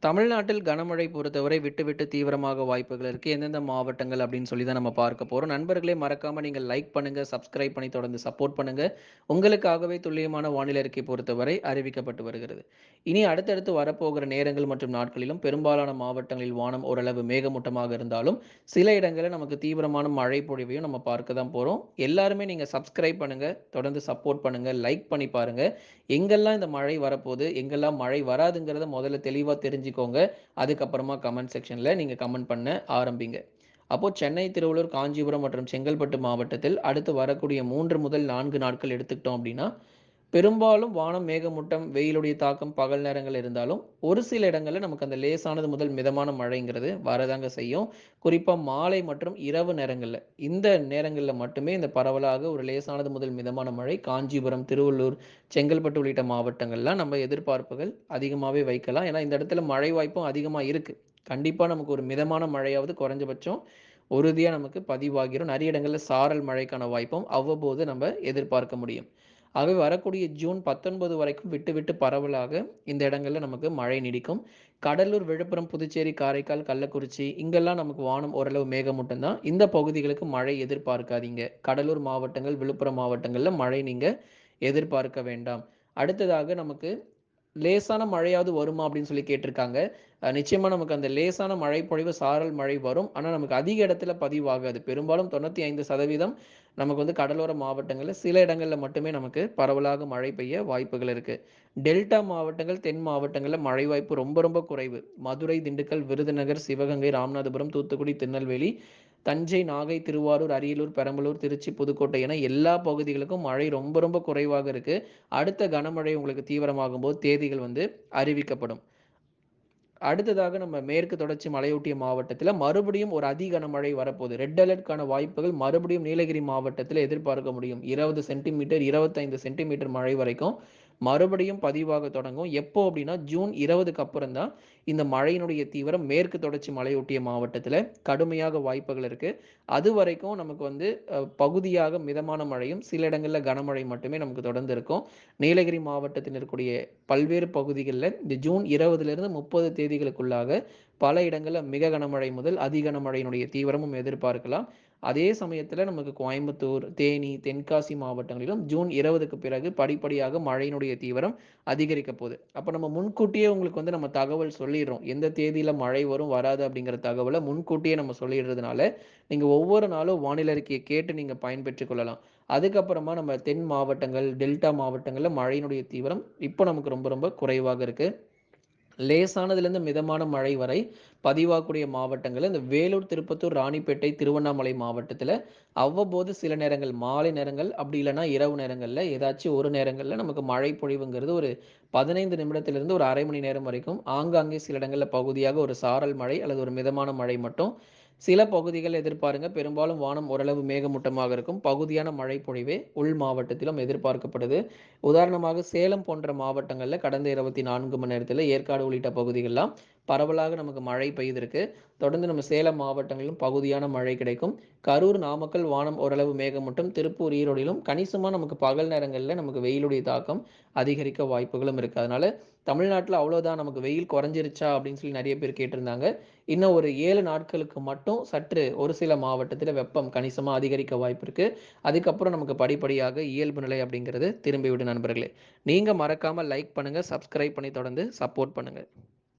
தமிழ்நாட்டில் கனமழை பொறுத்தவரை விட்டு விட்டு தீவிரமாக வாய்ப்புகள் இருக்கு. எந்தெந்த மாவட்டங்கள் அப்படின்னு சொல்லி தான் நம்ம பார்க்க போறோம். நண்பர்களே மறக்காம நீங்க லைக் பண்ணுங்க, சப்ஸ்கிரைப் பண்ணி தொடர்ந்து சப்போர்ட் பண்ணுங்க. உங்களுக்காகவே துல்லியமான வானிலை அறிக்கை பொறுத்தவரை அறிவிக்கப்பட்டு வருகிறது. இனி அடுத்தடுத்து வரப்போகிற நேரங்கள் மற்றும் நாட்களிலும் பெரும்பாலான மாவட்டங்களில் வானம் ஓரளவு மேகமூட்டமாக இருந்தாலும், சில இடங்களில் நமக்கு தீவிரமான மழை பொழிவையும் நம்ம பார்க்க தான் போறோம். எல்லாருமே நீங்க சப்ஸ்கிரைப் பண்ணுங்க, தொடர்ந்து சப்போர்ட் பண்ணுங்க, லைக் பண்ணி பாருங்க. எங்கெல்லாம் இந்த மழை வரப்போது, எங்கெல்லாம் மழை வராதுங்கிறத முதல்ல தெளிவா தெரிஞ்சுக்கோங்க. அதுக்கப்புறமா கமெண்ட் செக்ஷன்ல நீங்க கமெண்ட் பண்ண ஆரம்பிங்க. அப்போ சென்னை, திருவள்ளூர், காஞ்சிபுரம் மற்றும் செங்கல்பட்டு மாவட்டத்தில் அடுத்து வரக்கூடிய 3 முதல் 4 நாட்கள் எடுத்துக்கிட்டோம் அப்படின்னா, பெரும்பாலும் வானம் மேகமூட்டம், வெயிலுடைய தாக்கம் பகல் நேரங்கள் இருந்தாலும், ஒரு சில இடங்கள்ல நமக்கு அந்த லேசானது முதல் மிதமான மழைங்கிறது வரதாங்க செய்யும். குறிப்பா மாலை மற்றும் இரவு நேரங்கள்ல. இந்த நேரங்கள்ல மட்டுமே இந்த பரவலாக ஒரு லேசானது முதல் மிதமான மழை காஞ்சிபுரம், திருவள்ளூர், செங்கல்பட்டு உள்ளிட்ட மாவட்டங்கள்லாம் நம்ம எதிர்பார்ப்புகள் அதிகமாவே வைக்கலாம். ஏன்னா, இந்த இடத்துல மழை வாய்ப்பும் அதிகமா இருக்கு. கண்டிப்பா நமக்கு ஒரு மிதமான மழையாவது குறைஞ்சபட்சம் உறுதியா நமக்கு பதிவாகிரும். நெறைய இடங்கள்ல சாரல் மழைக்கான வாய்ப்பும் அவ்வப்போது நம்ம எதிர்பார்க்க முடியும். ஆகவே வரக்கூடிய ஜூன் 19 வரைக்கும் விட்டு விட்டு பரவலாக இந்த இடங்கள்ல நமக்கு மழை நீடிக்கும். கடலூர், விழுப்புரம், புதுச்சேரி, காரைக்கால், கள்ளக்குறிச்சி இங்கெல்லாம் நமக்கு வானம் ஓரளவு மேகமூட்டம் தான். இந்த பகுதிகளுக்கு மழை எதிர்பார்க்காதீங்க. கடலூர் மாவட்டங்கள், விழுப்புரம் மாவட்டங்கள்ல மழை நீங்க எதிர்பார்க்க வேண்டாம். அடுத்ததாக நமக்கு லேசான மழையாவது வருமா அப்படின்னு சொல்லி கேட்டிருக்காங்க. நிச்சயமா நமக்கு அந்த லேசான மழை பொழிவு, சாரல் மழை வரும். ஆனா, நமக்கு அதிக இடத்துல பதிவாகாது. பெரும்பாலும் 95% நமக்கு வந்து கடலோர மாவட்டங்கள்ல சில இடங்கள்ல மட்டுமே நமக்கு பரவலாக மழை பெய்ய வாய்ப்புகள் இருக்கு. டெல்டா மாவட்டங்கள், தென் மாவட்டங்கள்ல மழை வாய்ப்பு ரொம்ப ரொம்ப குறைவு. மதுரை, திண்டுக்கல், விருதுநகர், சிவகங்கை, ராமநாதபுரம், தூத்துக்குடி, திருநெல்வேலி, தஞ்சை, நாகை, திருவாரூர், அரியலூர், பெரம்பலூர், திருச்சி, புதுக்கோட்டை என எல்லா பகுதிகளுக்கும் மழை ரொம்ப ரொம்ப குறைவாக இருக்கு. அடுத்த கனமழை உங்களுக்கு தீவிரமாகும்போது தேதிகள் வந்து அறிவிக்கப்படும். அடுத்ததாக நம்ம மேற்கு தொடர்ச்சி மலையொட்டிய மாவட்டத்தில மறுபடியும் ஒரு அதி கனமழை வரப்போகுது. ரெட் அலர்ட்க்கான வாய்ப்புகள் மறுபடியும் நீலகிரி மாவட்டத்தில எதிர்பார்க்க முடியும். 20 சென்டிமீட்டர், 25 சென்டிமீட்டர் மழை வரைக்கும் மறுபடியும் பதிவாக தொடங்கும். எப்போ அப்படின்னா, ஜூன் 20க்கு அப்புறம் தான் இந்த மழையினுடைய தீவிரம் மேற்கு தொடர்ச்சி மலையொட்டிய மாவட்டத்தில கடுமையாக வாய்ப்புகள் இருக்கு. அதுவரைக்கும் நமக்கு வந்து பகுதியாக மிதமான மழையும், சில இடங்கள்ல கனமழை மட்டுமே நமக்கு தொடர்ந்து இருக்கும். நீலகிரி மாவட்டத்தில் இருக்கக்கூடிய பல்வேறு பகுதிகள்ல இந்த ஜூன் 20லிருந்து 30 தேதிகளுக்குள்ளாக பல இடங்கள்ல மிக கனமழை முதல் அதி கனமழையினுடைய தீவிரமும் எதிர்பார்க்கலாம். அதே சமயத்துல நமக்கு கோயம்புத்தூர், தேனி, தென்காசி மாவட்டங்களிலும் ஜூன் 20க்கு பிறகு படிப்படியாக மழையினுடைய தீவிரம் அதிகரிக்கப் போகுது. அப்ப நம்ம முன்கூட்டியே உங்களுக்கு வந்து நம்ம தகவல் சொல்லிடுறோம். எந்த தேதியில மழை வரும், வராது அப்படிங்கிற தகவல முன்கூட்டியே நம்ம சொல்லிடுறதுனால, நீங்க ஒவ்வொரு நாளும் வானிலை அறிக்கைய கேட்டு நீங்க பயன்பெற்றுக் கொள்ளலாம். அதுக்கப்புறமா நம்ம தென் மாவட்டங்கள், டெல்டா மாவட்டங்கள்ல மழையினுடைய தீவிரம் இப்போ நமக்கு ரொம்ப ரொம்ப குறைவாக இருக்கு. லேசானதிலிருந்து மிதமான மழை வரை பதிவாகக்கூடிய மாவட்டங்கள் இந்த வேலூர், திருப்பத்தூர், ராணிப்பேட்டை, திருவண்ணாமலை மாவட்டத்துல அவ்வப்போது சில நேரங்கள் மாலை நேரங்கள் அப்படி இல்லைன்னா இரவு நேரங்கள்ல ஏதாச்சும் ஒரு நேரங்கள்ல நமக்கு மழை பொழிவுங்கிறது ஒரு 15 நிமிடத்திலிருந்து ஒரு அரை மணி நேரம் வரைக்கும் ஆங்காங்கே சில இடங்கள்ல பகுதியாக ஒரு சாரல் மழை அல்லது ஒரு மிதமான மழை மட்டும் சில பகுதிகள் எதிர்பாருங்க. பெரும்பாலும் வானம் ஓரளவு மேகமூட்டமாக இருக்கும். பகுதியான மழை பொழிவே உள் மாவட்டத்திலும் எதிர்பார்க்கப்படுது. உதாரணமாக சேலம் போன்ற மாவட்டங்கள்ல கடந்த 24 மணி நேரத்துல ஏற்காடு உள்ளிட்ட பகுதிகள்லாம் பரவலாக நமக்கு மழை பெய்திருக்கு. தொடர்ந்து நம்ம சேலம் மாவட்டங்களிலும் பகுதியான மழை கிடைக்கும். கரூர், நாமக்கல் வானம் ஓரளவு மேகமூட்டம். திருப்பூர், ஈரோடிலும் கணிசமா நமக்கு பகல் நேரங்கள்ல நமக்கு வெயிலுடைய தாக்கம் அதிகரிக்க வாய்ப்புகளும் இருக்கு. அதனால தமிழ்நாட்டுல அவ்வளோதான் நமக்கு வெயில் குறைஞ்சிருச்சா அப்படின்னு சொல்லி நிறைய பேர் கேட்டிருந்தாங்க. இன்னும் ஒரு 7 நாட்களுக்கு மட்டும் சற்று ஒரு சில மாவட்டத்துல வெப்பம் கணிசமா அதிகரிக்க வாய்ப்பு இருக்கு. அதுக்கப்புறம் நமக்கு படிப்படியாக இயல்பு நிலை அப்படிங்கிறது திரும்பிவிடும் நண்பர்களே. நீங்க மறக்காம லைக் பண்ணுங்க, சப்ஸ்கிரைப் பண்ணி தொடர்ந்து சப்போர்ட் பண்ணுங்க.